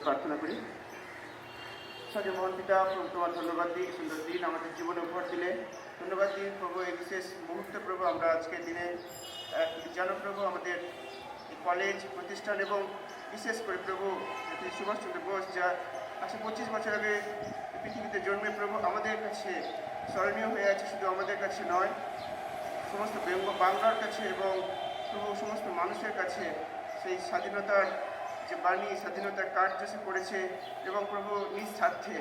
প্রার্থনা করি। সজে মহান পিতা, প্রভু তোমার ধন্যবাদ দিই, সুন্দর দিন আমাদের জীবনে উপহার দিলে। ধন্যবাদ দিই প্রভু, এই বিশেষ মুহূর্তে প্রভু আমরা আজকের দিনে জানো প্রভু আমাদের এই কলেজ প্রতিষ্ঠান এবং বিশেষ করে প্রভু সুভাষচন্দ্র বোস যা 125 বছর আগে পৃথিবীতে জন্মে প্রভু আমাদের কাছে স্মরণীয় হয়ে আছে। শুধু আমাদের কাছে নয়, সমস্ত বাংলার কাছে এবং প্রভু সমস্ত মানুষের কাছে সেই স্বাধীনতার যে বাণী, স্বাধীনতার কার্য সে করেছে এবং প্রভু নিজ স্বার্থে।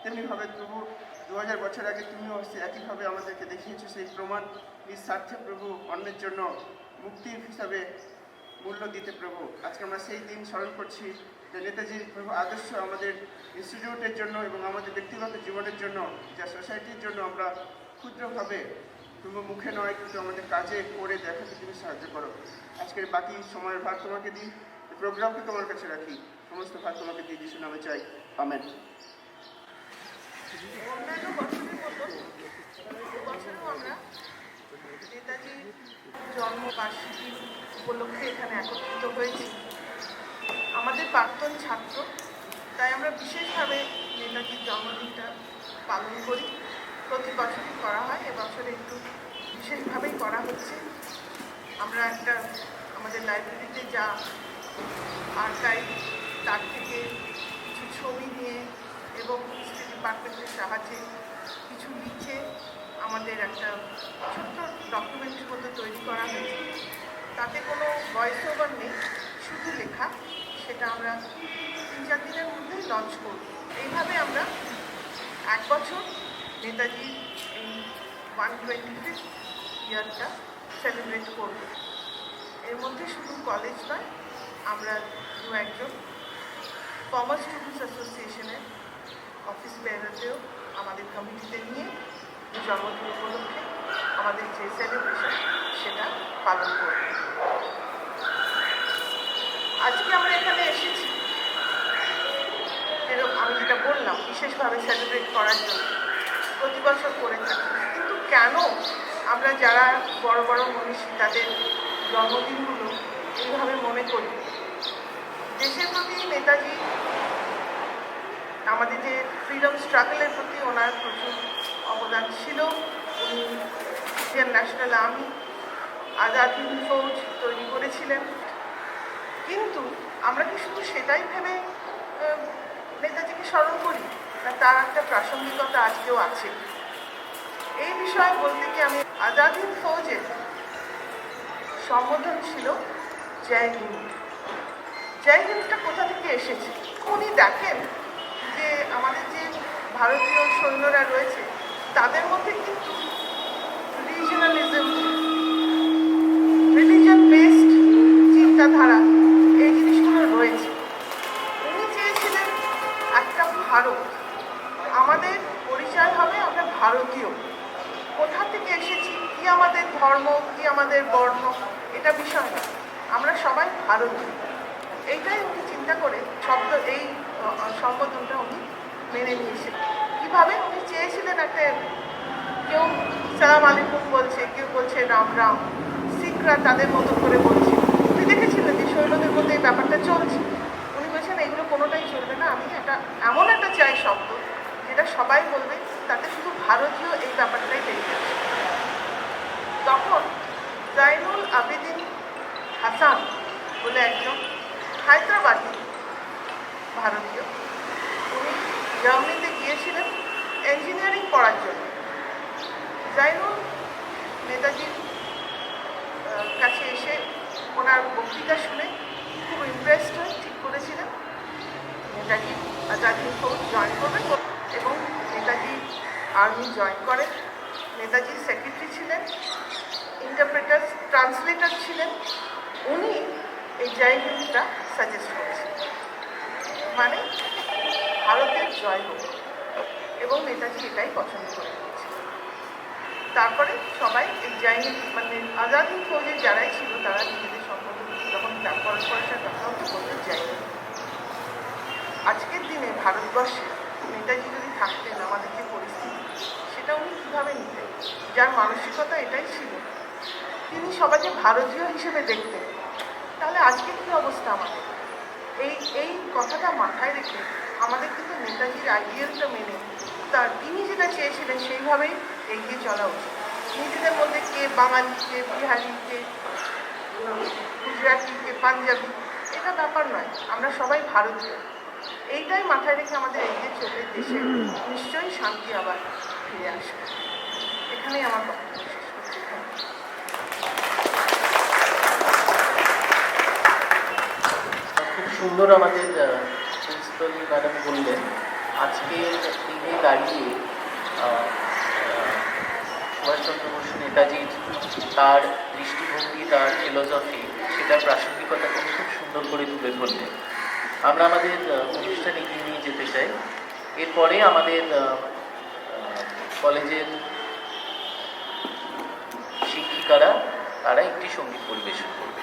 তেমনিভাবে প্রভু 2000 বছর আগে তুমিও সে একইভাবে আমাদেরকে দেখিয়েছো সেই প্রমাণ, নিজ স্বার্থে প্রভু অন্যের জন্য মুক্তির হিসাবে মূল্য দিতে প্রভু। আজকে আমরা সেই দিন স্মরণ করছি যে নেতাজির প্রভু আদর্শ আমাদের ইনস্টিটিউটের জন্য এবং আমাদের ব্যক্তিগত জীবনের জন্য, যা সোসাইটির জন্য আমরা ক্ষুদ্রভাবে প্রভু মুখে নয় কিন্তু আমাদের কাজে করে দেখাতে তুমি সাহায্য করো। আজকের বাকি সময়ের ভার তোমাকে দিই, প্রোগ্রামকে তোমার কাছে রাখি, সমস্ত ভার তোমাকে দিয়ে যিশু নামে চাই, আমেন। অন্যান্য বছরের মতো এবছরও আমরা নেতাজির জন্মবার্ষিকী উপলক্ষে এখানে একত্রিত হয়েছি। আমাদের প্রাক্তন ছাত্র, তাই আমরা বিশেষভাবে নেতাজির জন্মদিনটা পালন করি। প্রতি বছরই করা হয়, এবছরে একটু বিশেষভাবেই করা হচ্ছে। আমরা একটা আমাদের লাইব্রেরিতে যা আর্কাইভ, তার থেকে কিছু ছবি নিয়ে এবং হিস্ট্রি ডিপার্টমেন্টের সাহায্যে কিছু লিখে আমাদের একটা ছোট্ট ডকুমেন্টের মতো তৈরি করা হয়েছে। তাতে কোনো ভয়েস ওভার নেই, শুধু লেখা। সেটা আমরা 3-4 দিনের মধ্যেই লঞ্চ করব। এইভাবে আমরা 1 বছর নেতাজির এই 125th ইয়ারটা সেলিব্রেট করব। এর মধ্যে শুধু কলেজ নয়, আমরা 2-1 কমার্স স্টুডেন্টস অ্যাসোসিয়েশনের অফিস বেরোতেও আমাদের কমিটিতে নিয়ে জন্মদিন উপলক্ষে আমাদের যে সেলিব্রেশন সেটা পালন করব। আজকে আমরা এখানে এসেছি এরকম আমি যেটা বললাম বিশেষভাবে সেলিব্রেট করার জন্য, প্রতি বছর করে থাকি। কিন্তু কেন আমরা যারা বড় বড় মনীষী তাদের জন্মদিনগুলো এইভাবে মনে করি? দেশের প্রতি নেতাজি, আমাদের যে ফ্রিডম স্ট্রাগলের প্রতি ওনার প্রচুর অবদান ছিল। উনি Indian National Army, Azad Hind Fauj তৈরি করেছিলেন। কিন্তু আমরা কি শুধু সেটাই ভেবে নেতাজিকে স্মরণ করি, না তার একটা প্রাসঙ্গিকতা আজকেও আছে? এই বিষয়ে বলতে কি, আমি আজাদ হিন্দ ফৌজের সম্বোধন ছিল জয় হিন্দ। জয় হিন্দটা কোথা থেকে এসেছে? উনি দেখেন যে আমাদের যে ভারতীয় সৈন্যরা রয়েছে তাদের মধ্যে কিন্তু রিজিওনালিজম, রিলিজন বেসড চিন্তাধারা, এই জিনিসগুলো রয়েছে। উনি চেয়েছিলেন একটা ভারত, আমাদের পরিচয় হবে আমরা ভারতীয়। কোথা থেকে এসেছি, কি আমাদের ধর্ম, কি আমাদের বর্ণ, এটা বিষয় না, আমরা সবাই ভারতীয়। এইটাই উনি চিন্তা করে এই সম্বোধনটা উনি মেনে নিয়েছিলেন। কীভাবে? উনি চেয়েছিলেন একটা, কেউ সালাম আলাইকুম বলছে, কেউ বলছে রাম রাম, শিখরা তাদের মতো করে বলছে। উনি দেখেছিলেন যে সৈন্যদের মধ্যে এই ব্যাপারটা চলছে। উনি বলছেন এগুলো কোনোটাই চলবে না, আমি এমন একটা চাই শব্দ যেটা সবাই বলবে, তাতে শুধু ভারতীয় এই ব্যাপারটাই বেরিয়ে আসে। তখন জাইনুল আবেদিন হাসান বলে একজন হায়দ্রাবাদী ভারতীয়, উনি জার্মানিতে গিয়েছিলেন ইঞ্জিনিয়ারিং পড়ার জন্য। জাইনুল নেতাজির কাছে এসে ওনার বক্তৃতা শুনে খুব ইমপ্রেসড হয়ে ঠিক করেছিলেন নেতাজি আজাদ হিন্দ ফৌজ জয়েন করবেন এবং নেতাজি আর্মি জয়েন করেন। নেতাজির সেক্রেটারি ছিলেন, ইন্টারপ্রেটার, ট্রান্সলেটর ছিলেন। উনি এই জয় হিন্দটা সাজেস্ট করেছিলেন, মানে ভারতের জয় হোক, এবং নেতাজি এটাই পছন্দ করে নিয়েছিলেন। তারপরে সবাই এই জয় হিন্দ, মানে আজাদ হিন্দ ফৌজের যারাই ছিল তারা নিজেদের সম্পর্কে যখন পরস্পরের কথা হতো বলতো জয় হিন্দ। আজকের দিনে ভারতবর্ষে নেতাজি যদি থাকতেন, আমাদের যে পরিস্থিতি সেটা উনি কীভাবে নিতেন? যার মানসিকতা এটাই ছিল, তিনি সবাইকে ভারতীয় হিসেবে দেখতেন। তাহলে আজকে কী অবস্থা আমাদের? এই কথাটা মাথায় রেখে আমাদের কিন্তু নেতাজির আইডিয়ালটা মেনে তিনি যেটা চেয়েছিলেন সেইভাবেই এগিয়ে চলা উচিত। নিজেদের মধ্যে কে বাঙালি, কে বিহারি, কে গুজরাটি, কে পাঞ্জাবি, এটা ব্যাপার নয়, আমরা সবাই ভারতীয়। এইটাই মাথায় রেখে আমাদের এগিয়ে চলে দেশে নিশ্চয়ই শান্তি আবার ফিরে আসবে। এখানেই আমার বক্তব্য শেষ করছি। খুব সুন্দর আমাদের প্রিন্সিপাল ম্যাডাম বললেন, আজকের দিনে দাঁড়িয়ে সুভাষচন্দ্র বসু নেতাজির তার দৃষ্টিভঙ্গি, তার ফিলোসফি, সেটার প্রাসঙ্গিকতাকে খুব সুন্দর করে তুলে ধরলেন। আমরা আমাদের অনুষ্ঠান এগিয়ে নিয়ে যেতে চাই। এরপরে আমাদের কলেজের শিক্ষিকারা তারা একটি সঙ্গীত পরিবেশন করবে।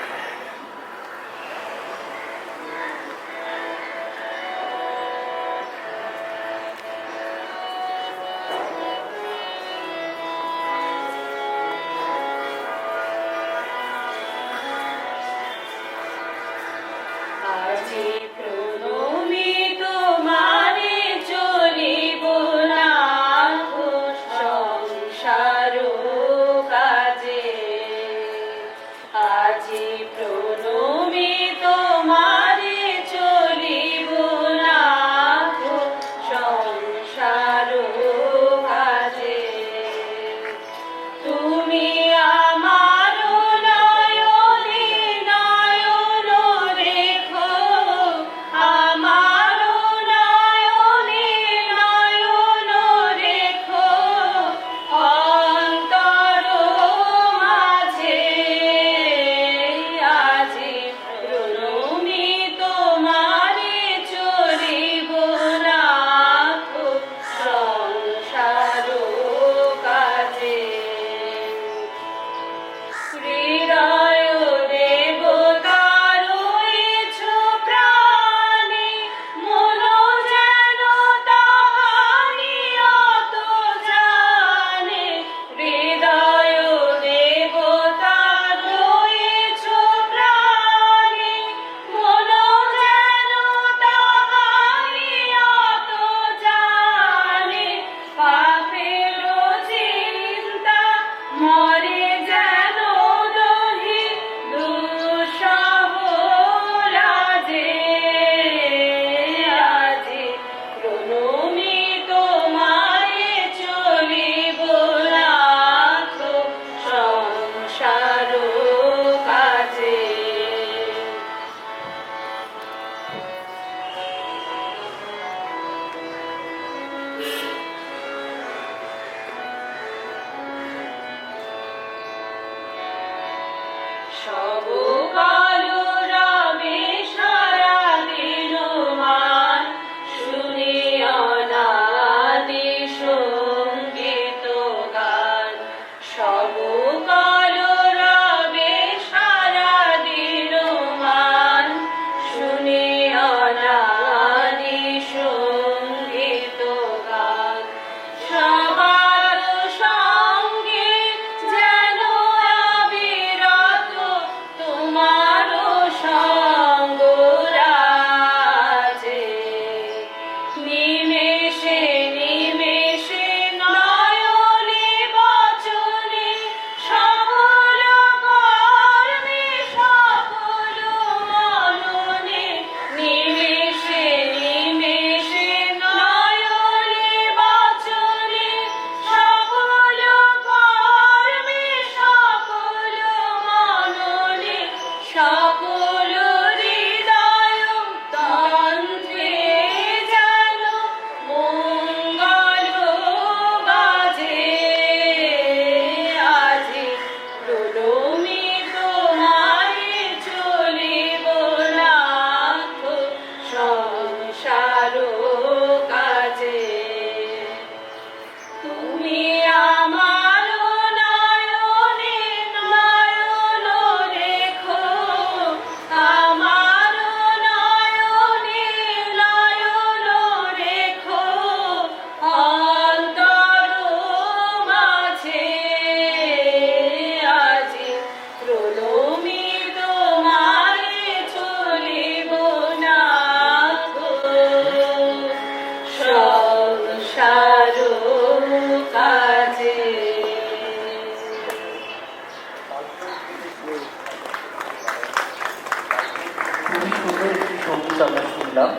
শুনলাম,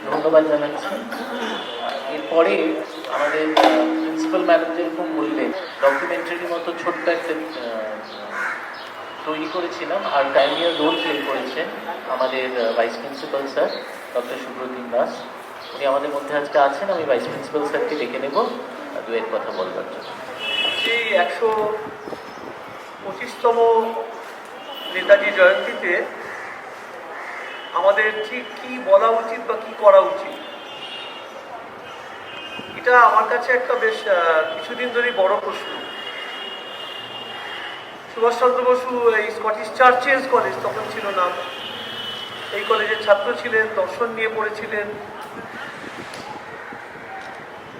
ধন্যবাদ জানাচ্ছি। এরপরে আমাদের প্রিন্সিপাল ম্যাডাম যেরকম বললেন, ডকুমেন্টারির মতো ছোট্ট একটা তৈরি করেছিলাম, আর টাইমিয়ার রোল প্লে করেছেন আমাদের vice principal sir doctor Subratin Das. উনি আমাদের মধ্যে আজকে আছেন। আমি ভাইস প্রিন্সিপাল স্যারকে ডেকে নেব দু এক কথা বলবার জন্য। এই 125তম নেতাজি জয়ন্তীতে আমাদের ঠিক কী বলা উচিত বা কী করা উচিত, এটা আমার কাছে একটা বেশ কিছুদিন ধরেই বড় প্রশ্ন। সুভাষচন্দ্র বসু এই স্কটিশ চার্চেস কলেজ তখন ছিল নাম, এই কলেজের ছাত্র ছিলেন, দর্শন নিয়ে পড়েছিলেন।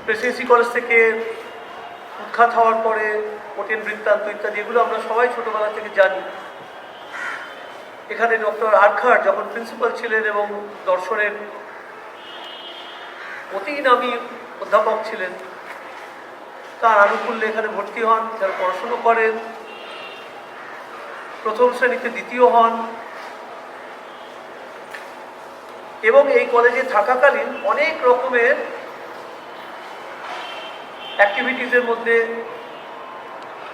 প্রেসিডেন্সি কলেজ থেকে উৎখাত হওয়ার পরে কঠিন বৃত্তান্ত ইত্যাদি এগুলো আমরা সবাই ছোটোবেলা থেকে জানি। এখানে ডক্টর আর্খাট যখন প্রিন্সিপাল ছিলেন এবং দর্শনের অতি নামী অধ্যাপক ছিলেন, তার আনুকূল্যে এখানে ভর্তি হন, যারা পড়াশুনো করেন, প্রথম শ্রেণীতে দ্বিতীয় হন এবং এই কলেজে থাকাকালীন অনেক রকমের অ্যাক্টিভিটিসের মধ্যে,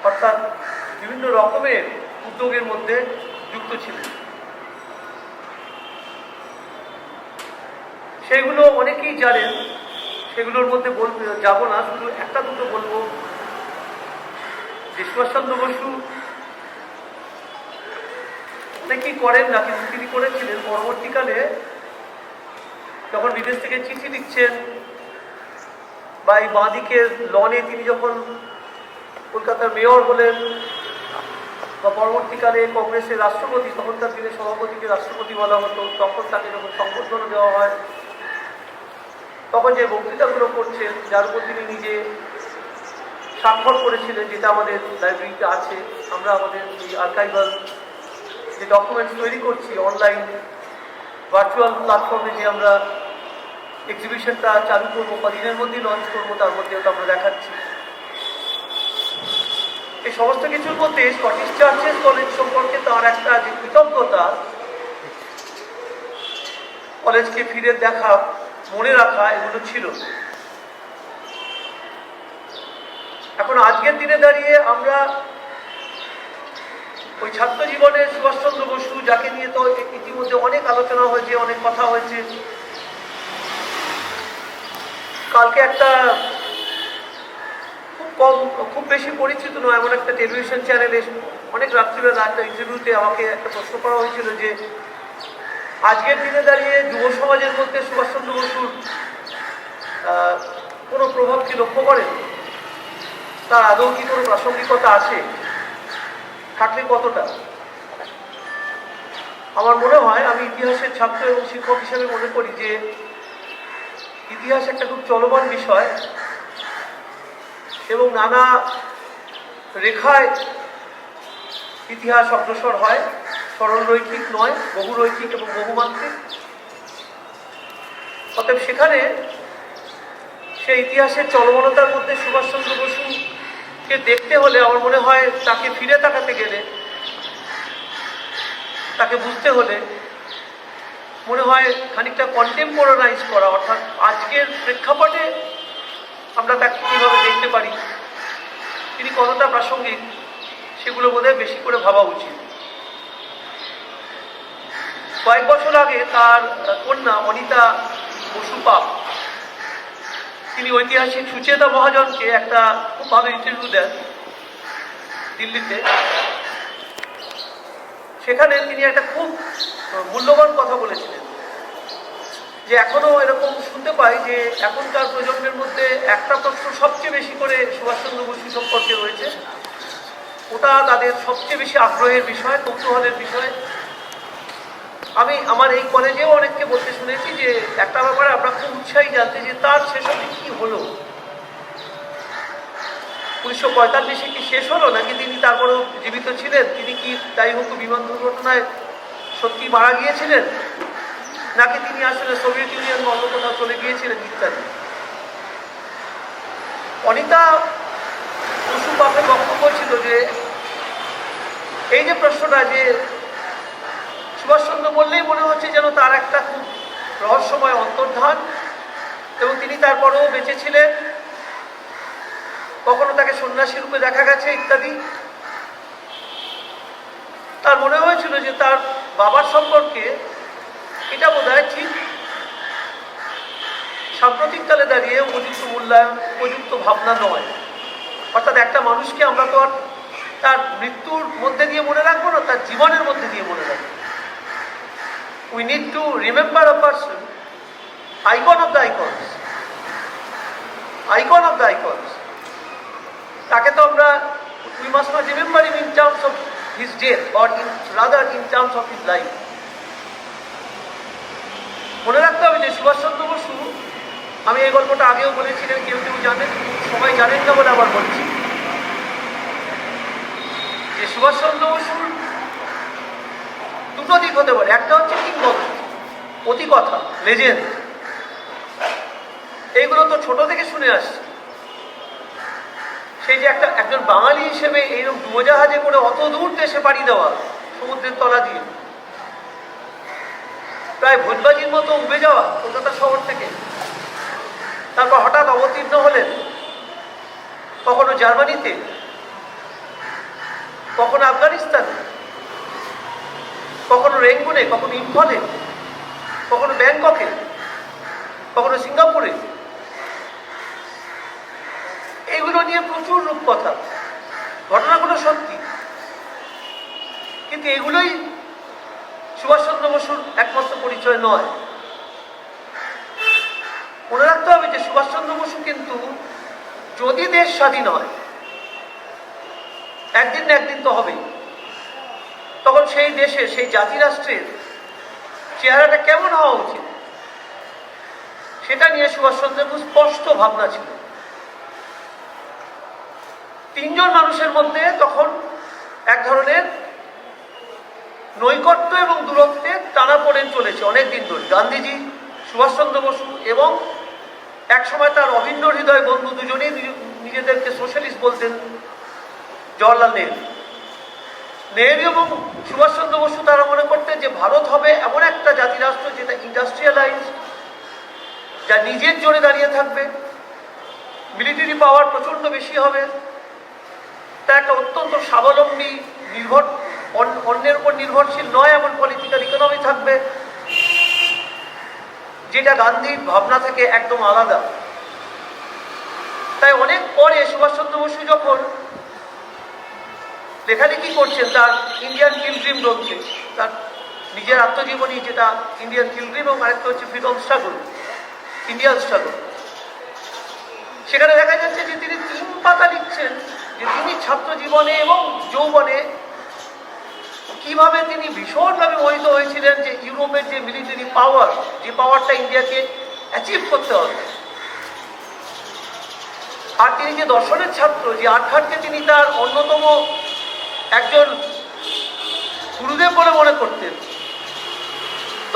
অর্থাৎ বিভিন্ন রকমের উদ্যোগের মধ্যে যুক্ত ছিলেন। সেগুলো অনেকেই জানেন, সেগুলোর মধ্যে যাব না, শুধু একটা দুটো বলবো যে সুভাষচন্দ্র বসু অনেকেই করেন না, কিন্তু তিনি করেছিলেন। পরবর্তীকালে যখন বিদেশ থেকে চিঠি লিখছেন বা এই বাঁদিকের লনে তিনি যখন কলকাতার মেয়র হলেন বা পরবর্তীকালে কংগ্রেসের রাষ্ট্রপতি, তখনকার দিনে সভাপতিকে রাষ্ট্রপতি বলা হতো, তখন তাকে যখন সংবর্ধনা দেওয়া হয়, তখন যে বক্তৃতাগুলো করছেন, যার উপর তিনি নিজে স্বাক্ষর করেছিলেন, যেটা আমাদের লাইব্রেরিতে আছে। আমরা আমাদের এই আর্কাইভাল যে ডকুমেন্টস তৈরি করছি অনলাইন ভার্চুয়াল প্ল্যাটফর্মে, যে আমরা এক্সিবিশনটা চালু করবো, কদিনের মধ্যেই লঞ্চ করবো, তার মধ্যে ওটা আমরা দেখাচ্ছি। এই সমস্ত কিছুর মধ্যে স্কটিশ চার্চেস কলেজ সম্পর্কে তার একটা যে কৃতজ্ঞতা, কলেজকে ফিরে দেখা, মনে রাখা, এগুলো ছিল। এখন আজকের দিনে দাঁড়িয়ে আমরা ওই ছাত্র জীবনে সুভাষচন্দ্র বসু, যাকে নিয়ে তো ইতিমধ্যে অনেক আলোচনা হয়েছে, অনেক কথা হয়েছে। কালকে একটা খুব বেশি পরিচিত নয় এমন একটা টেলিভিশন চ্যানেলে অনেক রাত্রিবেলা একটা ইন্টারভিউতে আমাকে একটা প্রশ্ন করা হয়েছিল যে আজকের দিনে দাঁড়িয়ে যুব সমাজের মধ্যে সুভাষচন্দ্র বসুর কোনো প্রভাব কি লক্ষ্য করেন, তার আদৌ কি কোনো প্রাসঙ্গিকতা আছে, থাকলে কতটা? আমার মনে হয়, আমি ইতিহাসের ছাত্র এবং শিক্ষক হিসেবে মনে করি যে ইতিহাস একটা খুব চলমান বিষয় এবং নানা রেখায় ইতিহাস অগ্রসর হয়, সরল রৈখিক নয়, বহুরৈখিক এবং বহুমাত্রিক। অতএব সেখানে সেই ইতিহাসের চলমানতার মধ্যে সুভাষচন্দ্র বসুকে দেখতে হলে আমার মনে হয় তাকে ফিরে তাকাতে গেলে, তাকে বুঝতে হলে মনে হয় খানিকটা কন্টেম্পোরারাইজ করা, অর্থাৎ আজকের প্রেক্ষাপটে আমরা তাকে কীভাবে দেখতে পারি, তিনি কতটা প্রাসঙ্গিক, সেগুলো বোধহয় বেশি করে ভাবা উচিত। কয়েক বছর আগে তার কন্যা অনিতা বসু পাপ, তিনি ঐতিহাসিক সুচেতা মহাজনকে একটা খুব ভালো ইন্টারভিউ দেন দিল্লিতে। সেখানে তিনি একটা খুব মূল্যবান কথা বলেছিলেন যে এখনো এরকম শুনতে পাই যে এখনকার প্রজন্মের মধ্যে একটা প্রশ্ন সবচেয়ে বেশি করে সুভাষচন্দ্র বসু সম্পর্কে রয়েছে, ওটা তাদের সবচেয়ে বেশি আগ্রহের বিষয়, কৌতূহলের বিষয়। আমি আমার এই কলেজেও অনেককে বলতে শুনেছি যে একটা ব্যাপারে আমরা খুব উৎসাহী জানতে, যে তার শেষ অবধি কী হলো, 1945 কি শেষ হলো নাকি তিনি তারপরেও জীবিত ছিলেন, তিনি কি তাই হোক বিমান দুর্ঘটনায় সত্যি মারা গিয়েছিলেন, নাকি তিনি আসলে সোভিয়েত ইউনিয়ন বা অন্য কোথাও চলে গিয়েছিলেন, ইত্যাদি। অনিতা বসু পাপের বক্তব্য ছিল যে এই যে প্রশ্নটা, যে সুভাষচন্দ্র বললেই মনে হচ্ছে যেন তার একটা খুব রহস্যময় অন্তর্ধান, এবং তিনি তারপরেও বেঁচে ছিলেন, কখনো তাকে সন্ন্যাসী রূপে দেখা গেছে ইত্যাদি। তার মনে হয়েছিল যে তার বাবার সম্পর্কে এটা বোধহয় ঠিক সাম্প্রতিককালে দাঁড়িয়ে উপযুক্ত মূল্যায়ন, উপযুক্ত ভাবনা নয়। অর্থাৎ একটা মানুষকে আমরা তো আর তার মৃত্যুর মধ্যে দিয়ে মনে রাখবো না, তার জীবনের মধ্যে দিয়ে মনে রাখবো। We need to remember a person, icon of the icons, icon of the icons. তাকে তো আমরা, we must not remember him in terms of his death or rather in terms of his life. মনে রাখতে হবে যে সুভাষচন্দ্র বসু, আমি এই গল্পটা আগেও বলেছিলেন, কেউ কেউ জানেন, সবাই জানেন না বলে আবার বলছি, যে সুভাষচন্দ্র বসুর দুটো দিক হতে পারে। একটা হচ্ছে কিংবদন্তি, অতিকথা, লেজেন্ড, এইগুলো তো ছোট থেকে শুনে আসছে। সেই যে একজন বাঙালি হিসেবে এইরকম ডুবোজাহাজে করে অত দূর দেশে পাড়ি দেওয়া, সমুদ্রের তলা দিয়ে প্রায় ভোজবাজির মতো উবে যাওয়া কলকাতা শহর থেকে, তারপর হঠাৎ অবতীর্ণ হলেন কখনো জার্মানিতে, কখনো আফগানিস্তানে, কখনো রেঙ্গুনে, কখনো ইম্ফলে, কখনো ব্যাংককে, কখনো সিঙ্গাপুরে। এগুলো নিয়ে প্রচুর রূপকথা, ঘটনাগুলো সত্যি, কিন্তু এগুলোই সুভাষচন্দ্র বসুর একমাত্র পরিচয় নয়। মনে রাখতে হবে যে সুভাষচন্দ্র বসু কিন্তু, যদি দেশ স্বাধীন হয়, একদিন না একদিন তো হবেই, তখন সেই দেশে, সেই জাতিরাষ্ট্রের চেহারাটা কেমন হওয়া উচিত, সেটা নিয়ে সুভাষচন্দ্রের খুব স্পষ্ট ভাবনা ছিল। তিনজন মানুষের মধ্যে তখন এক ধরনের নৈকট্য এবং দূরত্বের টানাপোড়েন চলেছে অনেক দিন ধরে। গান্ধীজি, সুভাষচন্দ্র বসু এবং একসময় তার অভিন্ন হৃদয় বন্ধু, দুজনেই নিজেদেরকে সোশ্যালিস্ট বলতেন, জওয়াহরলাল নেহরু। নেহরু এবং সুভাষচন্দ্র বসু তারা মনে করতেন যে ভারত হবে এমন একটা জাতিরাষ্ট্র যেটা ইন্ডাস্ট্রিয়ালাইজ, যা নিজের জোরে দাঁড়িয়ে থাকবে, মিলিটারি পাওয়ার প্রচণ্ড বেশি হবে, তা একটা অত্যন্ত স্বাবলম্বী, অন্যের উপর নির্ভরশীল নয় এমন পলিটিক্যাল ইকোনমি থাকবে, যেটা গান্ধীর ভাবনা থেকে একদম আলাদা। তাই অনেক পরে সুভাষচন্দ্র বসু যখন লেখালেখি করছেন তার ইন্ডিয়ান পিলগ্রিম গ্রন্থে, তার নিজের আত্মজীবনী, যেটা ইন্ডিয়ান পিলগ্রিম, এবং আরেকটা হচ্ছে ফ্রিডম স্ট্রাগল, ইন্ডিয়ান স্ট্রাগল, সেখানে দেখা যাচ্ছে যে তিনি 3 পাতা লিখছেন যে তিনি ছাত্র জীবনে এবং যৌবনে কিভাবে তিনি ভীষণভাবে মোহিত হয়েছিলেন যে ইউরোপের যে মিলিটারি পাওয়ার, যে পাওয়ারটা ইন্ডিয়াকে অ্যাচিভ করতে হবে, আর তিনি যে দর্শনের ছাত্র, যে আর্টঘাটকে তিনি তার অন্যতম একজন গুরুদেব বলে মনে করতেন,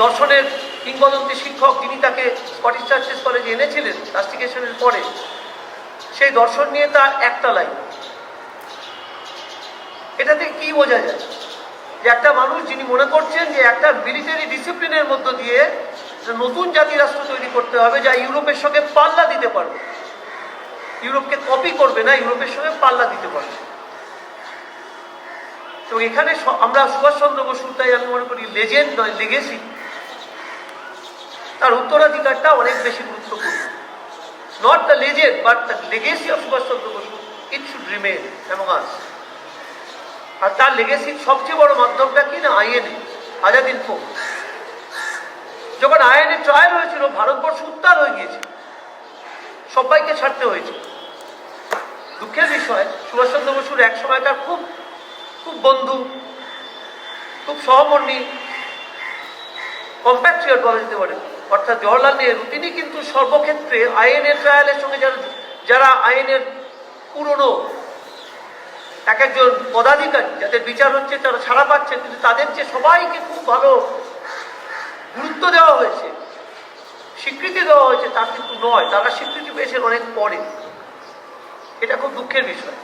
দর্শনের কিংবদন্তি শিক্ষক, যিনি তাকে স্কটিশ চার্চেস কলেজে এনেছিলেন রাস্টিকেশনের পরে, সেই দর্শন নিয়ে তার একটা লাইন। এটাতে কি বোঝা যায়? যে একটা মানুষ যিনি মনে করছেন যে একটা মিলিটারি ডিসিপ্লিনের মধ্য দিয়ে নতুন জাতিরাষ্ট্র তৈরি করতে হবে, যা ইউরোপের সঙ্গে পাল্লা দিতে পারবে, ইউরোপকে কপি করবে না, ইউরোপের সঙ্গে পাল্লা দিতে পারবে। তো এখানে আমরা সুভাষচন্দ্র বসু, তাই আমি মনে করি লেজেন্ড নয়, লেগেসি, তার উত্তরাধিকারটা অনেক বেশি গুরুত্বপূর্ণ। Not the legend but the legacy of Subhash Chandra Basu, it should remain among us. আর তার লেগেসির সবচেয়ে বড় মাধ্যমটা কি না, আইএনএ, আজাদ হিন্দ ফৌজ। যখন আইএনএ ট্রায়াল হয়েছিল, ভারতবর্ষ উত্তাল হয়ে গিয়েছিল, সবাইকে ছাড়তে হয়েছিল। দুঃখের বিষয়, সুভাষচন্দ্র বসুর এক সময়কার খুব খুব বন্ধু, খুব সহমর্মী, কম্প্যাট্রিয়ট বলা যেতে পারে, অর্থাৎ জওহরলাল নেহরু, তিনি কিন্তু সর্বক্ষেত্রে আইএনএ ট্রায়ালের সঙ্গে যারা আইনের পুরনো এক একজন পদাধিকারী, যাদের বিচার হচ্ছে, তারা ছাড়া পাচ্ছে, কিন্তু তাদের যে সবাইকে খুব ভালো গুরুত্ব দেওয়া হয়েছে, স্বীকৃতি দেওয়া হয়েছে, তা কিন্তু নয়। তারা স্বীকৃতি পেয়েছেন অনেক পরে। এটা খুব দুঃখের বিষয়।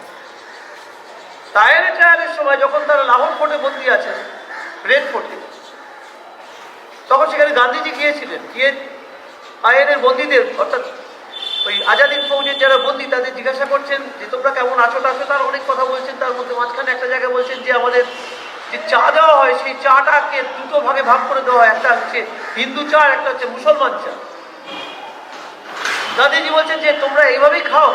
আইএনএ ট্রায়ালের সময় যখন তারা লাহোর ফোর্টে বন্দী আছেন, রেড ফোর্টে, তখন সেখানে গান্ধীজি গিয়েছিলেন, গিয়ে আইএনএর বন্দীদের অর্থাৎ ওই আজাদ হিন্দ ফৌজের যারা বন্দী তাদের জিজ্ঞাসা করছেন যে তোমরা কেমন আছো টাছো, তার অনেক কথা বলছেন। তার মধ্যে মাঝখানে একটা জায়গায় বলছেন যে আমাদের যে চা দেওয়া হয় সেই চাটাকে দুটো ভাগে ভাগ করে দেওয়া হয়, একটা হচ্ছে হিন্দু চা আর একটা হচ্ছে মুসলমান চা। গান্ধীজি বলছেন যে তোমরা এইভাবেই খাও?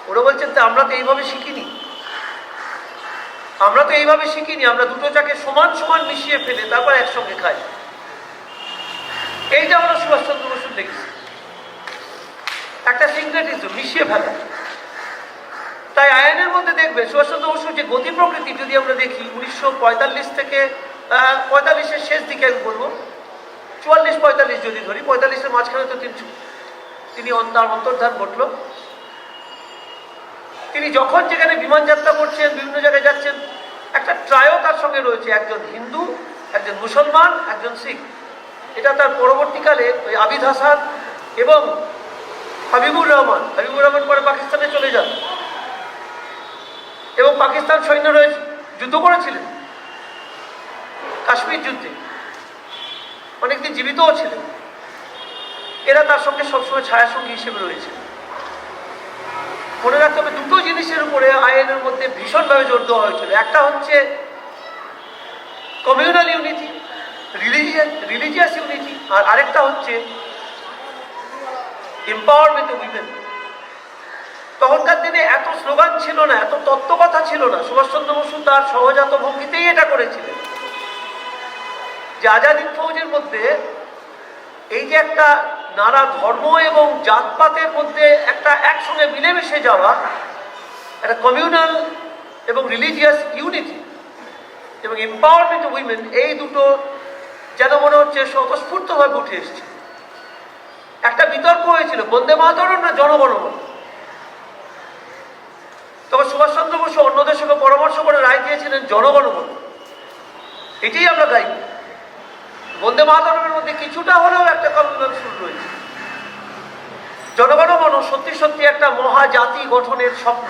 ওরা বলছেন তো আমরা তো এইভাবে শিখিনি, আমরা দুটো চাকে সমান সমান মিশিয়ে ফেলে তারপর একসঙ্গে খাই। এইটা হলো সুভাষচন্দ্র বসুর লেগেছে, একটা সিনক্রেটিজম, মিশিয়ে ফেলা। তাই আইনের মধ্যে দেখবে সুভাষচন্দ্র বসুর যে গতি প্রকৃতি যদি আমরা দেখি 1945 থেকে 45-এর শেষ দিকে আমি বলবো, 44-45 যদি ধরি, 45-এর মাঝখানে তো তিনি তার অন্তর্ধান ঘটল। তিনি যখন যেখানে বিমান যাত্রা করছেন, বিভিন্ন জায়গায় যাচ্ছেন, একটা ট্রায়ো তার সঙ্গে রয়েছে, একজন হিন্দু, একজন মুসলমান, একজন শিখ। এটা তার পরবর্তীকালে ওই আবিদ হাসান এবং হাবিবুর রহমান পরে পাকিস্তানে চলে যান এবং পাকিস্তান সৈন্যরা যুদ্ধ করেছিলেন কাশ্মীর যুদ্ধে, অনেকদিন জীবিতও ছিলেন। এরা তার সঙ্গে সবসময় ছায়াসঙ্গী হিসেবে রয়েছে। মনে রাখতে হবে দুটো জিনিসের উপরে আইনের মধ্যে ভীষণভাবে জোর দেওয়া হয়েছিল। একটা হচ্ছে কমিউনাল ইউনিটি, রিলিজিয়াস ইউনিটি, আর আরেকটা হচ্ছে এম্পাওয়ারমেন্ট অফ উইমেন। তখনকার দিনে এত স্লোগান ছিল না, এত তত্ত্বকথা ছিল না। সুভাষচন্দ্র বসু তার সহজাত ভঙ্গিতেই এটা করেছিলেন যে আজাদ হিন্দ ফৌজের মধ্যে এই যে একটা নানা ধর্ম এবং জাতপাতের মধ্যে একটা একসঙ্গে মিলেমিশে যাওয়া, একটা কমিউনাল এবং রিলিজিয়াস ইউনিটি এবং এম্পাওয়ারমেন্ট অফ উইমেন, এই দুটো যেন মনে হচ্ছে স্বতঃস্ফূর্তভাবে উঠে এসছে। একটা বিতর্ক হয়েছিল বন্দে মাতরম না জনগণমন। তবে সুভাষচন্দ্র বসু অন্যদের সঙ্গে পরামর্শ করে রায় দিয়েছিলেন জনগণমন, এটাই আমরা গাইব। বন্দে মাতরমের মধ্যে কিছুটা হলেও একটা কমিউনাল সুর রয়েছে। জনগণমন সত্যি সত্যি একটা মহাজাতি গঠনের স্বপ্ন।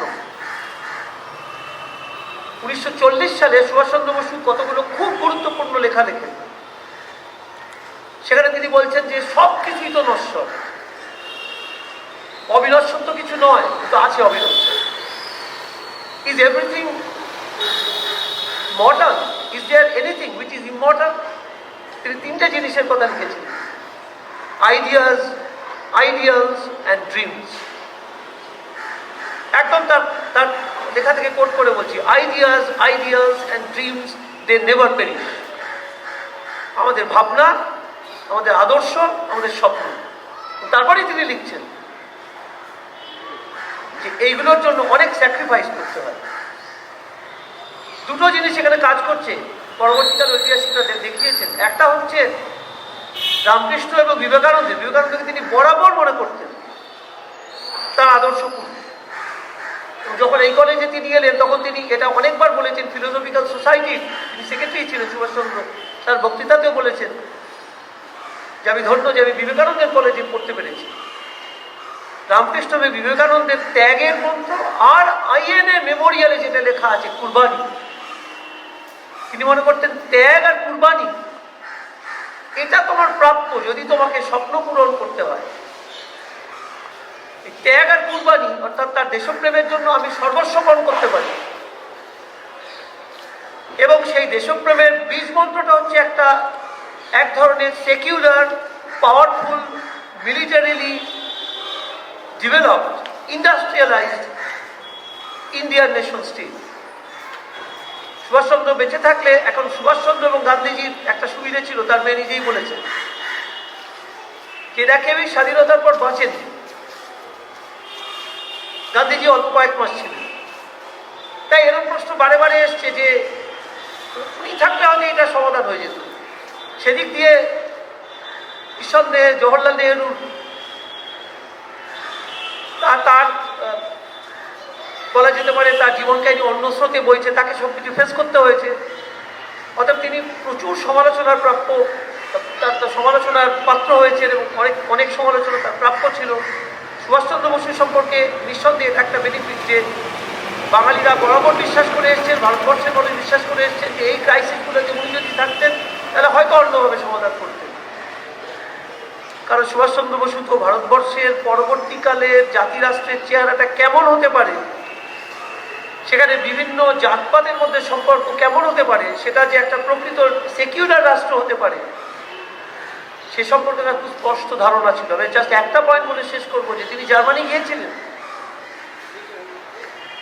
1940 সালে সুভাষচন্দ্র বসু কতগুলো খুব গুরুত্বপূর্ণ লেখা লেখেন। সেখানে তিনি বলছেন যে সব কিছুই তো নশ্বর, অবিনশ্বর তো কিছু নয়, কিন্তু আছে অবিনশ্বর। Is everything mortal? Is there anything which is immortal? তিনি তিনটে জিনিসের কথা লিখেছিলেন, আইডিয়াস, আইডিয়ালস অ্যান্ড ড্রিমস। একদম তার লেখা থেকে কোট করে বলছি, ideas, ideals and dreams they never perish. আমাদের ভাবনা, আমাদের আদর্শ, আমাদের স্বপ্ন। তারপরেই তিনি লিখছেন যে এইগুলোর জন্য অনেক স্যাক্রিফাইস করতে হয়। দুটো জিনিস এখানে কাজ করছে, পরবর্তীকাল ঐতিহাসিকরা দেখিয়েছেন। একটা হচ্ছে রামকৃষ্ণ এবং বিবেকানন্দকে তিনি বরাবর মনে করতেন তার আদর্শপূর্ণ। যখন এই কলেজে তিনি এলেন তখন তিনি এটা অনেকবার বলেছেন, ফিলোসফিক্যাল সোসাইটির তিনি সেক্রেটারি ছিলেন সুভাষচন্দ্র, তার বক্তৃতাতেও বলেছেন যে আমি ধন্য যে আমি বিবেকানন্দের কলেজে পড়তে পেরেছি। রামকৃষ্ণ এবং বিবেকানন্দের ত্যাগের মন্ত্র আর আইএনএ মেমোরিয়ালে যেটা লেখা আছে কুরবানি, তিনি মনে করতেন ত্যাগ আর কুরবানি এটা তোমার প্রাপ্য যদি তোমাকে স্বপ্ন পূরণ করতে হয়। ত্যাগ আর কুরবানি অর্থাৎ তার দেশপ্রেমের জন্য আমি সর্বস্বপণ করতে পারি, এবং সেই দেশপ্রেমের বীজ মন্ত্রটা হচ্ছে এক ধরনের secular, powerful, militarily developed, industrialised Indian nation state. Subhash Chandra বেঁচে থাকলে, এখন সুভাষচন্দ্র এবং গান্ধীজির একটা সুবিধা ছিল, তার মেয়ে নিজেই বলেছেন যে এরা কেউই স্বাধীনতার পর বাঁচেনি। গান্ধীজি অল্প কয়েক মাস ছিলেন, তাই এরকম প্রশ্ন বারে বারে এসছে যে উনি থাকলে হয়তো এটা সমাধান হয়ে যেত। সেদিক দিয়ে নিঃসন্দেহে জওহরলাল নেহরুর তার বলা যেতে পারে তার জীবন কাহিনী অন্য স্রোতে বইছে, তাকে সব কিছু ফেস করতে হয়েছে। অর্থাৎ তিনি প্রচুর সমালোচনার প্রাপ্য, তার সমালোচনার পাত্র হয়েছেন এবং অনেক সমালোচনা তার প্রাপ্য ছিল। সুভাষচন্দ্র বসু সম্পর্কে নিঃসন্দেহে একটা বেনিফিট যে বাঙালিরা বরাবর বিশ্বাস করে এসছেন, ভারতবর্ষের বলে বিশ্বাস করে এসছেন যে এই ক্রাইসিসগুলো যে উনি যদি থাকতেন তাহলে হয়তো অন্যভাবে সমাধান করতেন। কারণ সুভাষচন্দ্র বসু তো ভারতবর্ষের পরবর্তীকালে জাতিরাষ্ট্রের চেহারাটা কেমন হতে পারে, সেখানে বিভিন্ন জাতপাতের মধ্যে সম্পর্ক কেমন হতে পারে, সেটা যে একটা প্রকৃত সেকুলার রাষ্ট্র হতে পারে, সে সম্পর্কে তার খুব স্পষ্ট ধারণা ছিল। আমি জাস্ট একটা পয়েন্ট বলে শেষ করবো যে তিনি জার্মানি গিয়েছিলেন,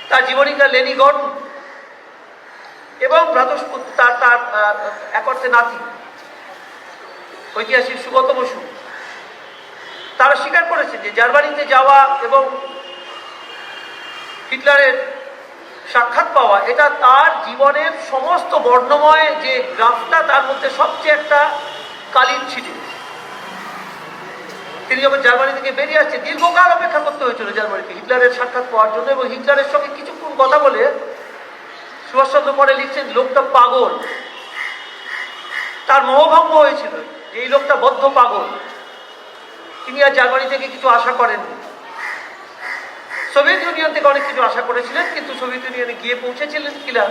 তার জীবনীকা লেনি গর্ডন এবং ভ্রাতস্পুত্র তার তার এক অর্থে নাতি ঐতিহাসিক সুগত বসু, তারা স্বীকার করেছেন যে জার্মানিতে যাওয়া এবং হিটলারের সাক্ষাৎ পাওয়া এটা তার জীবনের সমস্ত বর্ণময় যে গ্রাফটা তার মধ্যে সবচেয়ে একটা কালির ছিল। তিনি যখন জার্মানি থেকে বেরিয়ে আসছে, দীর্ঘকাল অপেক্ষা করতে হয়েছিল জার্মানিতে হিটলারের সাক্ষাৎ পাওয়ার জন্য, এবং হিটলারের সঙ্গে কিছুক্ষণ কথা বলে সুভাষচন্দ্র পরে লিখছেন লোকটা পাগল, তার মোহভঙ্গ হয়েছিল যে এই লোকটা বদ্ধ পাগল। তিনি আর জার্মানি থেকে কিছু আশা করেননি। সোভিয়েত ইউনিয়ন থেকে অনেক কিছু আশা করেছিলেন, কিন্তু সোভিয়েত ইউনিয়নে গিয়ে পৌঁছেছিলেন কিনা,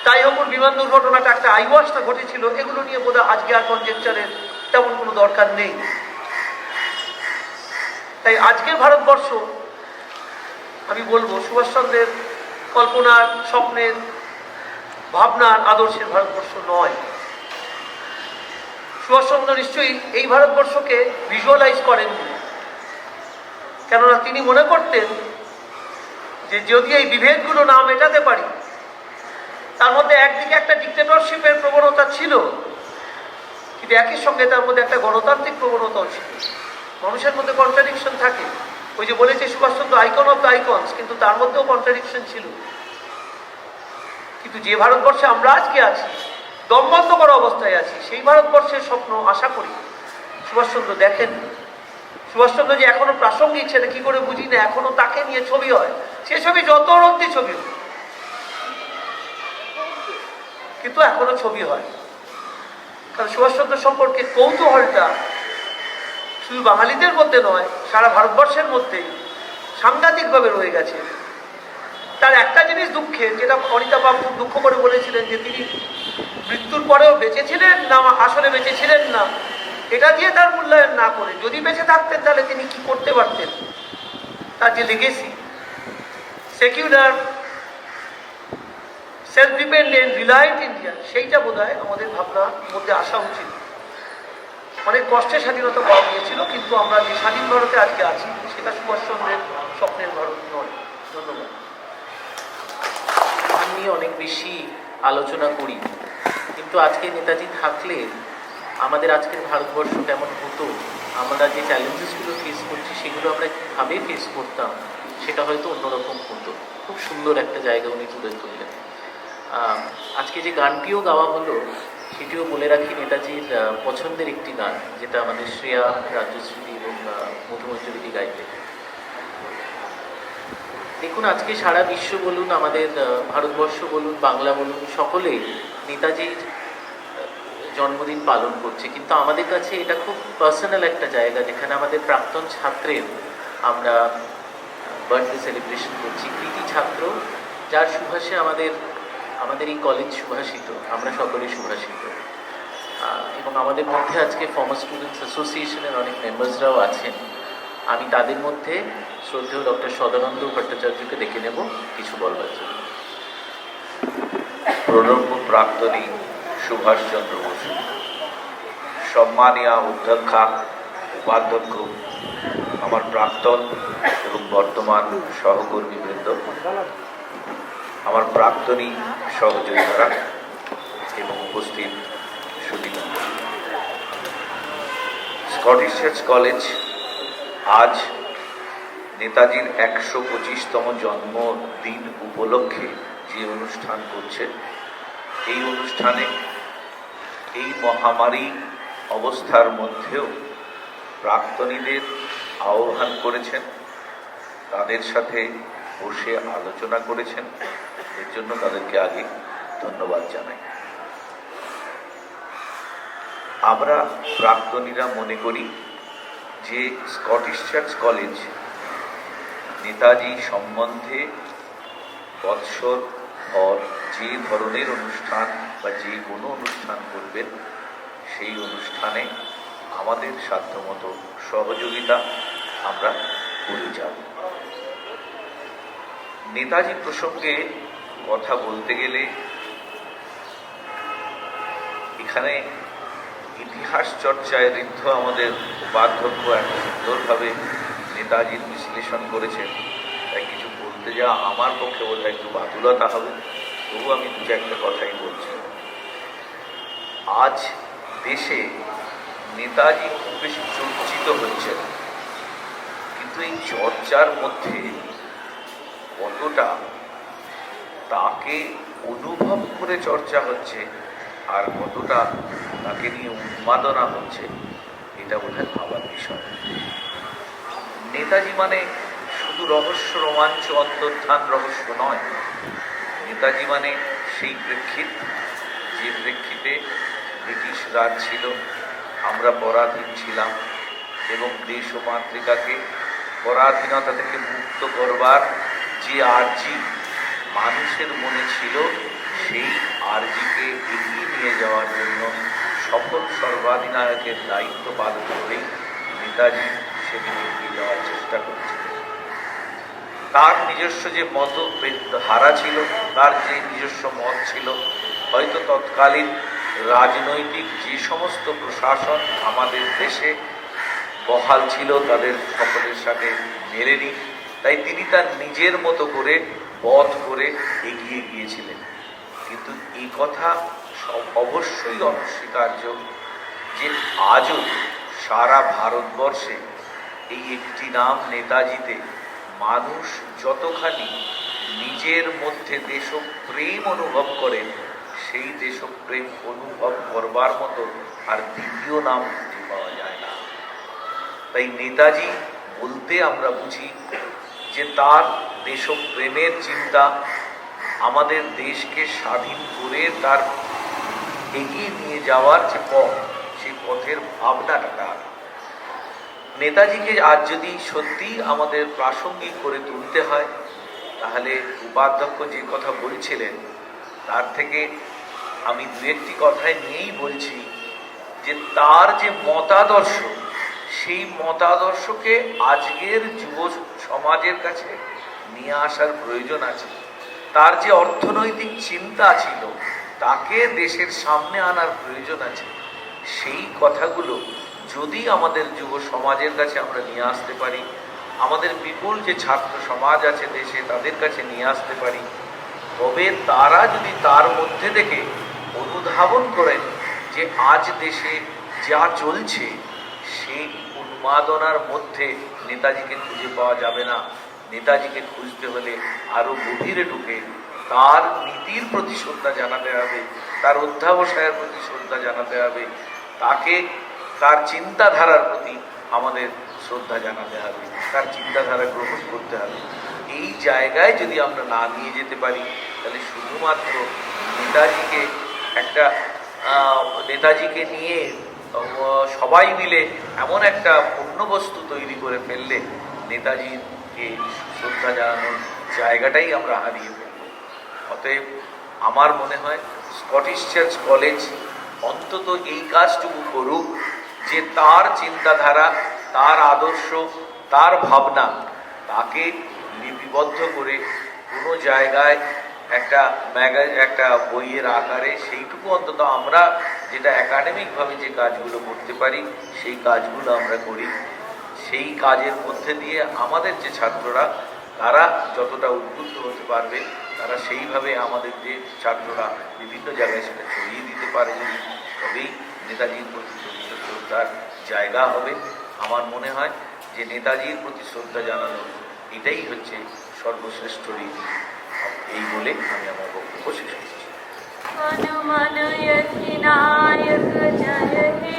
তাইহোকুর বিমান দুর্ঘটনাটা একটা আইওয়াসটা ঘটেছিল, এগুলো নিয়ে বোধহয় আজকে আর কনজেকচারের তেমন কোনো দরকার নেই। তাই আজকের ভারতবর্ষ আমি বলবো সুভাষচন্দ্রের কল্পনার, স্বপ্নের, ভাবনার, আদর্শের ভারতবর্ষ নয়। সুভাষচন্দ্র নিশ্চয়ই এই ভারতবর্ষকে ভিজুয়ালাইজ করেননি, কেননা তিনি মনে করতেন যে যদি এই বিভেদগুলো না মেটাতে পারি, তার মধ্যে একদিকে একটা ডিক্টেটরশিপের প্রবণতা ছিল, কিন্তু একই সঙ্গে তার মধ্যে একটা গণতান্ত্রিক প্রবণতাও ছিল। মানুষের মধ্যে কন্ট্রাডিকশন থাকে। ওই যে বলেছে Subhash Chandra icon of the icons, কিন্তু তার মধ্যেও কন্ট্রাডিকশন ছিল। কিন্তু যে ভারতবর্ষে আমরা আজকে আছি, দমবন্ধ করা অবস্থায় আছি, সেই ভারতবর্ষের স্বপ্ন আশা করি সুভাষচন্দ্র দেখেন। সুভাষচন্দ্র যে এখনো প্রাসঙ্গিক সেটা কি করে বুঝি না, এখনো তাকে নিয়ে ছবি হয়, সে ছবি যত অব্দি ছবি হয়, কিন্তু এখনো ছবি হয়। কারণ সুভাষচন্দ্র সম্পর্কে কৌতূহলটা শুধু বাঙালিদের মধ্যে নয়, সারা ভারতবর্ষের মধ্যে সাংঘাতিকভাবে রয়ে গেছে। তার একটা জিনিস দুঃখের, যেটা অনিতা বাবু খুব দুঃখ করে বলেছিলেন, যে তিনি মৃত্যুর পরেও বেঁচেছিলেন না আসলে বেঁচেছিলেন না, এটা দিয়ে তার মূল্যায়ন না করে যদি বেঁচে থাকতেন তাহলে তিনি কি করতে পারতেন, তার যে legacy, secular, self dependent, reliant India, সেইটা বোধহয় আমাদের ভাবনার মধ্যে আসা উচিত। অনেক কষ্টে স্বাধীনতা পাওয়া গিয়েছিল, কিন্তু আমরা যে স্বাধীন ভারতে আজকে আছি সেটা সুভাষচন্দ্রের স্বপ্নের ভারত নয়। ধন্যবাদ। আমি অনেক বেশি আলোচনা করি, কিন্তু আজকে নেতাজি থাকলে আমাদের আজকের ভারতবর্ষ কেমন হতো, আমরা যে চ্যালেঞ্জেসগুলো ফেস করছি সেগুলো আমরা কীভাবে ফেস করতাম, সেটা হয়তো অন্যরকম হতো। খুব সুন্দর একটা জায়গা উনি তুলে ধরলেন। আজকে যে গানটিও গাওয়া হলো সেটিও বলে রাখি নেতাজির পছন্দের একটি গান, যেটা আমাদের শ্রেয়া, রাজ্যশ্রী এবং মধুমঞ্জুরিদি গাইতে। দেখুন, আজকে সারা বিশ্ব বলুন, আমাদের ভারতবর্ষ বলুন, বাংলা বলুন, সকলেই নেতাজির জন্মদিন পালন করছে, কিন্তু আমাদের কাছে এটা খুব পার্সোনাল একটা জায়গা, যেখানে আমাদের প্রাক্তন ছাত্রের আমরা বার্থডে সেলিব্রেশন করছি। কৃতি ছাত্র, যার সুভাষে আমাদের এই কলেজ সুভাষিত, আমরা সকলেই সুভাষিত। এবং আমাদের মধ্যে আজকে ফর্মার স্টুডেন্টস অ্যাসোসিয়েশনের অনেক মেম্বার্সরাও আছেন। আমি তাদের মধ্যে শ্রদ্ধেয় ডক্টর সদানন্দ ভট্টাচার্যকে ডেকে নেব কিছু বলবার জন্য। প্রণব প্রাক্তনী সুভাষচন্দ্র বসু, সম্মানীয় অধ্যক্ষা, উপাধ্যক্ষ, আমার প্রাক্তন এবং বর্তমান সহকর্মীবৃন্দ, আমার প্রাক্তনী সহযোগিতারা এবং উপস্থিত সুধীরা। স্কটিশ চার্চ কলেজ আজ নেতাজির 125তম জন্মদিন উপলক্ষে যে অনুষ্ঠান করছে, এই অনুষ্ঠানে এই মহামারী অবস্থার মধ্যেও প্রাক্তনীদের আহ্বান করেছেন, তাদের সাথে বসে আলোচনা করেছেন, এর জন্য তাদেরকে আগে ধন্যবাদ জানাই। আমরা প্রাক্তনীরা মনে করি যে স্কটিশ চার্চ কলেজ নেতাজি সম্বন্ধে বৎসর ভর যে ধরনের অনুষ্ঠান বা যে কোনো অনুষ্ঠান করবেন, সেই অনুষ্ঠানে আমাদের সাধ্যমতো সহযোগিতা আমরা করে যাব। নেতাজি প্রসঙ্গে কথা বলতে গেলে এখানে ইতিহাস চর্চায় ঋদ্ধ আমাদের উপাধ্যক্ষ এত সুন্দরভাবে নেতাজির বিশ্লেষণ করেছেন, তাই কিছু বলতে যাওয়া আমার পক্ষে বোধহয় একটু বাতুলতা হবে, তবু আমি দু একটা কথাই বলছি। আজ দেশে নেতাজি খুব বেশি চর্চিত হচ্ছে না, কিন্তু এই চর্চার মধ্যে কতটা তাকে অনুভব করে চর্চা হচ্ছে আর কতটা তাকে নিয়ে উন্মাদনা হচ্ছে, এটা বোধহয় ভাবার বিষয়। নেতাজি মানে শুধু রহস্য, রোমাঞ্চ, অন্তর্ধান রহস্য নয়। নেতাজি মানে সেই প্রেক্ষিত, যে প্রেক্ষিতে ব্রিটিশ রাজ ছিল, আমরা পরাধীন ছিলাম, এবং দেশ ও মাতৃকাকে পরাধীনতা থেকে মুক্ত করবার যে আর্জি মানুষের মনে ছিল, সেই আর্জিকে এগিয়ে নিয়ে যাওয়ার জন্য সফল সর্বাধিনায়কের দায়িত্ব পালন করেই নেতাজি সেদিকে এগিয়ে যাওয়ার চেষ্টা করেছিলেন। তার নিজস্ব যে ধারা ছিল, তার যে নিজস্ব মত ছিল, হয়তো তৎকালীন রাজনৈতিক যে সমস্ত প্রশাসন আমাদের দেশে বহাল ছিল তাদের সকলের সাথে মেলেনি, তাই তিনি তার নিজের মতো করে পথ করে এগিয়ে গিয়েছিলেন। কিন্তু এই কথা অবশ্যই অনস্বীকার্য যে আজও সারা ভারতবর্ষে এই একটি নাম নেতাজিতে মানুষ যতখানি নিজের মধ্যে দেশপ্রেম অনুভব করেন, সেই দেশপ্রেম অনুভব করবার মতো আর দ্বিতীয় নাম খুঁজে পাওয়া যায় না। তাই নেতাজি বলতে আমরা বুঝি যে তার দেশপ্রেমের চিন্তা, আমাদের দেশকে স্বাধীন করে তার এগিয়ে নিয়ে যাওয়ার যে পথ, সেই পথের ভাবনাটা তার। নেতাজিকে আজ যদি সত্যি আমাদের প্রাসঙ্গিক করে তুলতে হয়, তাহলে উপাধ্যক্ষ যে কথা বলছিলেন তার থেকে আমি দু একটি কথায় নিয়েই বলছি যে তার যে মতাদর্শ, সেই মতাদর্শকে আজকের যুব সমাজের কাছে নিয়ে আসার প্রয়োজন আছে। তার যে অর্থনৈতিক চিন্তা ছিল, তাকে দেশের সামনে আনার প্রয়োজন আছে। সেই কথাগুলো যদি আমাদের যুব সমাজের কাছে আমরা নিয়ে আসতে পারি, আমাদের বিপুল যে ছাত্র সমাজ আছে দেশে, তাদের কাছে নিয়ে আসতে পারি, তবে তারা যদি তার মধ্যে থেকে অনুধাবন করেন যে আজ দেশে যা চলছে, সেই উন্মাদনার মধ্যে নেতাজিকে খুঁজে পাওয়া যাবে না। নেতাজিকে খুঁজতে হলে আরো গভীরে ঢুকে তার নীতির প্রতি শ্রদ্ধা জানাতে হবে, তার অধ্যাবসায়ের প্রতি শ্রদ্ধা জানাতে হবে, তাকে তার চিন্তাধারার প্রতি আমাদের শ্রদ্ধা জানাতে হবে, তার চিন্তাধারা গ্রহণ করতে হবে। এই জায়গায় যদি আমরা না নিয়ে যেতে পারি, তাহলে শুধুমাত্র নেতাজিকে নিয়ে সবাই মিলে এমন একটা পূর্ণবস্তু তৈরি করে ফেললে নেতাজিকে শ্রদ্ধা জানানোর জায়গাটাই আমরা হারিয়ে ফেলব। অতএব আমার মনে হয় স্কটিশ চার্চ কলেজ অন্তত এই কাজটুকু করুক যে তার চিন্তাধারা, তার আদর্শ, তার ভাবনা, তাকে লিপিবদ্ধ করে কোনো জায়গায় একটা বইয়ের আকারে সেইটুকু অন্তত আমরা যেটা একাডেমিকভাবে যে কাজগুলো করতে পারি, সেই কাজগুলো আমরা করি। সেই কাজের মধ্যে দিয়ে আমাদের যে ছাত্ররা, তারা যতটা উদ্বুদ্ধ হতে পারবে, তারা সেইভাবে আমাদের যে ছাত্ররা বিভিন্ন জায়গায় সেটা ছড়িয়ে দিতে পারে, যদি তবেই নেতাজির প্রতি শ্রদ্ধার জায়গা হবে। আমার মনে হয় যে নেতাজির প্রতি শ্রদ্ধা জানানো এটাই হচ্ছে সর্বশ্রেষ্ঠ রীতি। এই বলে আমি আমার বক্তব্য শেষ করছি। हनुमान अधिनायक जय हे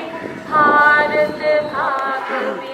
भारत भाग्य